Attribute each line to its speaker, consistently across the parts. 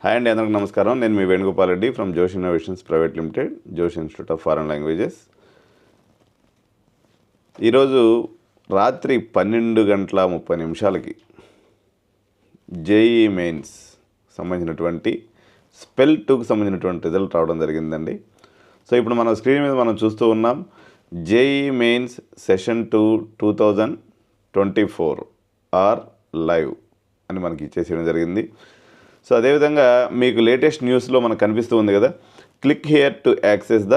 Speaker 1: Hi అండి, అందరికీ నమస్కారం. నేను మీ వేణుగోపాల్ రెడ్డి ఫ్రమ్ జోష్ ఇన్నోవేషన్స్ ప్రైవేట్ లిమిటెడ్, జోష్ ఇన్స్టిట్యూట్ ఆఫ్ ఫారెన్ లాంగ్వేజెస్. ఈరోజు రాత్రి 12:30 జేఈ మెయిన్స్ సంబంధించినటువంటి స్పెల్ 2కి సంబంధించినటువంటి రిజల్ట్ రావడం జరిగిందండి. సో ఇప్పుడు మన స్క్రీన్ మీద మనం చూస్తూ ఉన్నాం, JEE mains session 2 2024 are live అని మనకి ఇచ్చేసేయడం జరిగింది. సో అదేవిధంగా మీకు లేటెస్ట్ న్యూస్లో మనకు కనిపిస్తూ ఉంది కదా, click here to access the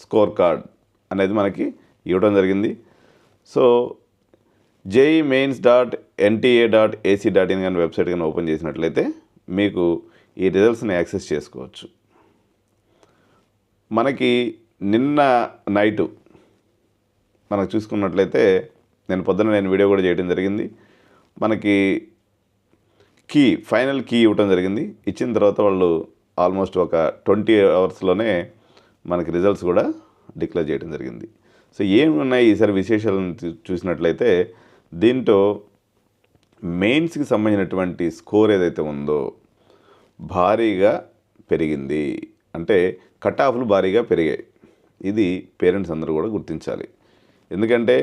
Speaker 1: score card అనేది మనకి ఇవ్వడం జరిగింది. సో jemains.nta.ac.in కానీ వెబ్సైట్ కానీ ఓపెన్ చేసినట్లయితే మీకు ఈ రిజల్ట్స్ని యాక్సెస్ చేసుకోవచ్చు. మనకి నిన్న నైటు మనకు చూసుకున్నట్లయితే నేను వీడియో కూడా చేయడం జరిగింది. మనకి ఫైనల్ కీ ఇవ్వడం జరిగింది. ఇచ్చిన తర్వాత వాళ్ళు ఆల్మోస్ట్ ఒక 20 అవర్స్లోనే మనకి రిజల్ట్స్ కూడా డిక్లేర్ చేయడం జరిగింది. సో ఏమున్నాయి ఈసారి విశేషాలను చూసినట్లయితే, దీంట్లో మెయిన్స్కి సంబంధించినటువంటి స్కోర్ ఏదైతే ఉందో భారీగా పెరిగింది. అంటే కట్ ఆఫ్లు భారీగా పెరిగాయి. ఇది పేరెంట్స్ అందరూ కూడా గుర్తించాలి. ఎందుకంటే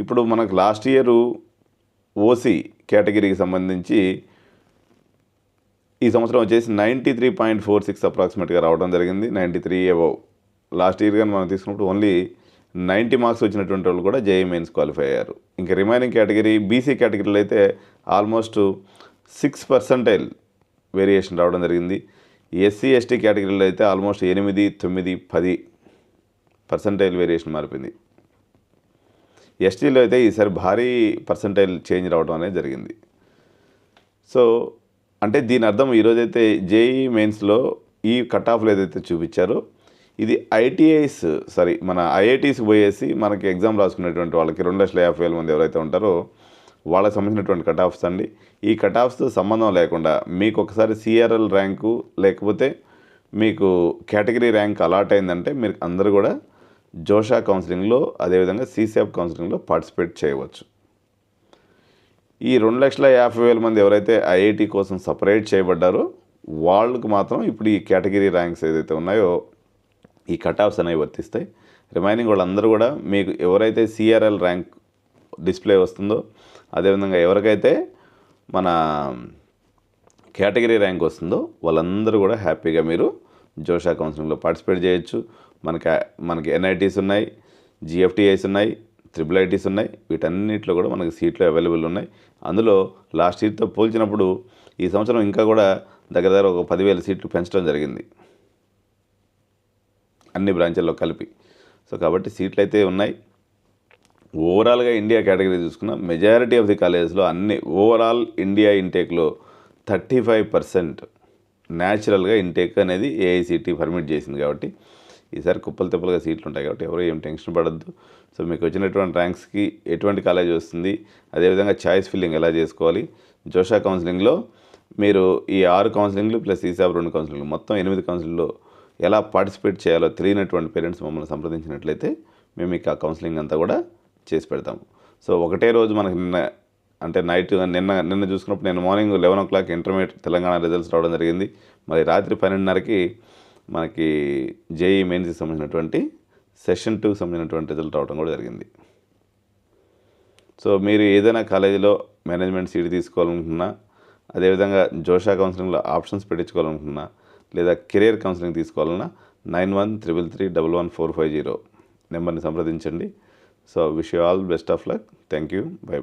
Speaker 1: ఇప్పుడు మనకు లాస్ట్ ఇయర్ ఓసీ కేటగిరీకి సంబంధించి ఈ సంవత్సరం వచ్చేసి 93.46 అప్రాక్సిమేట్గా రావడం జరిగింది. 93 అబవ్. లాస్ట్ ఇయర్ కానీ మనం తీసుకున్నప్పుడు ఓన్లీ 90 మార్క్స్ వచ్చినటువంటి వాళ్ళు కూడా జేఈ మెయిన్స్ క్వాలిఫై అయ్యారు. ఇంకా రిమైనింగ్ కేటగిరీ బీసీ కేటగిరీలో అయితే ఆల్మోస్ట్ 6% వేరియేషన్ రావడం జరిగింది. ఎస్సీ ఎస్టీ కేటగిరీలో అయితే ఆల్మోస్ట్ 8, 9, 10% వేరియేషన్ మారిపోయింది. ఎస్టీలో అయితే ఈసారి భారీ పర్సంటైల్ చేంజ్ రావడం అనేది జరిగింది. సో అంటే దీని అర్థం ఈరోజైతే జేఈ మెయిన్స్లో ఈ కట్ ఆఫ్లు ఏదైతే చూపించారో ఇది మన ఐఐటీస్ పోయేసి మనకి ఎగ్జామ్ రాసుకునేటువంటి వాళ్ళకి 2,50,000 మంది ఎవరైతే ఉంటారో వాళ్ళకి సంబంధించినటువంటి కట్ ఆఫ్స్ అండి. ఈ కట్ ఆఫ్స్తో సంబంధం లేకుండా మీకు ఒకసారి సిఆర్ఎల్ ర్యాంకు లేకపోతే మీకు కేటగిరీ ర్యాంక్ అలాట్ అయిందంటే మీరు అందరూ కూడా జోషా కౌన్సిలింగ్లో అదేవిధంగా సిసాప్ కౌన్సిలింగ్లో పార్టిసిపేట్ చేయవచ్చు. ఈ 2,50,000 మంది ఎవరైతే ఐఐటి కోసం సపరేట్ చేయబడ్డారో వాళ్ళకు మాత్రం ఇప్పుడు ఈ కేటగిరీ ర్యాంక్స్ ఏదైతే ఉన్నాయో ఈ కట్ ఆఫ్స్ అనేవి వర్తిస్తాయి. రిమైనింగ్ వాళ్ళందరూ కూడా మీకు ఎవరైతే సిఆర్ఎల్ ర్యాంక్ డిస్ప్లే వస్తుందో అదేవిధంగా ఎవరికైతే మన కేటగిరీ ర్యాంక్ వస్తుందో వాళ్ళందరూ కూడా హ్యాపీగా మీరు జోషా కౌన్సిలింగ్లో పార్టిసిపేట్ చేయొచ్చు. మనకి ఎన్ఐటీస్ ఉన్నాయి, జిఎఫ్టిఐస్ ఉన్నాయి, ట్రిపుల్ ఐటీస్ ఉన్నాయి. వీటన్నిటిలో కూడా మనకి సీట్లు అవైలబుల్ ఉన్నాయి. అందులో లాస్ట్ ఇయర్తో పోల్చినప్పుడు ఈ సంవత్సరం ఇంకా కూడా దగ్గర ఒక 10,000 సీట్లు పెంచడం జరిగింది అన్ని బ్రాంచ్ల్లో కలిపి. సో కాబట్టి సీట్లు అయితే ఉన్నాయి. ఓవరాల్గా ఇండియా కేటగిరీ చూసుకున్న మెజారిటీ ఆఫ్ ది కాలేజెస్లో ఓవరాల్ ఇండియా ఇంటేక్లో 35% న్యాచురల్గా ఇంటేక్ అనేది ఏఐసిటి పర్మిట్ చేసింది. కాబట్టి ఈసారి కుప్పలు తెప్పలుగా సీట్లు ఉంటాయి. కాబట్టి ఎవరు ఏం టెన్షన్ పడద్దు. సో మీకు వచ్చినటువంటి ర్యాంక్స్కి ఎటువంటి కాలేజ్ వస్తుంది, అదేవిధంగా చాయిస్ ఫిల్లింగ్ ఎలా చేసుకోవాలి, జోషా కౌన్సిలింగ్లో మీరు ఈ 6 కౌన్సిలింగ్లు ప్లస్ ఈసాబ్ 2 కౌన్సిలింగ్లు మొత్తం 8 కౌన్సిలింగ్లో ఎలా పార్టిసిపేట్ చేయాలో తెలియనటువంటి పేరెంట్స్ మమ్మల్ని సంప్రదించినట్లయితే మేము మీకు ఆ కౌన్సిలింగ్ అంతా కూడా చేసి పెడతాము. సో ఒకటే రోజు మనకి నిన్న చూసుకున్నప్పుడు నేను morning 11 o'clock intermediate Telangana results రావడం జరిగింది. మరి రాత్రి 12:30కి మనకి జేఈ మెయిన్స్కి సంబంధించినటువంటి సెషన్ 2కి సంబంధించినటువంటి రిజల్ట్ రావడం కూడా జరిగింది. సో మీరు ఏదైనా కాలేజీలో మేనేజ్మెంట్ సీట్ తీసుకోవాలనుకున్నా, అదేవిధంగా జోషా కౌన్సిలింగ్లో ఆప్షన్స్ పెట్టించుకోవాలనుకున్నా, లేదా కెరియర్ కౌన్సిలింగ్ తీసుకోవాలన్నా 9133311450 నెంబర్ని సంప్రదించండి. So wish you all best of luck. Thank you. By.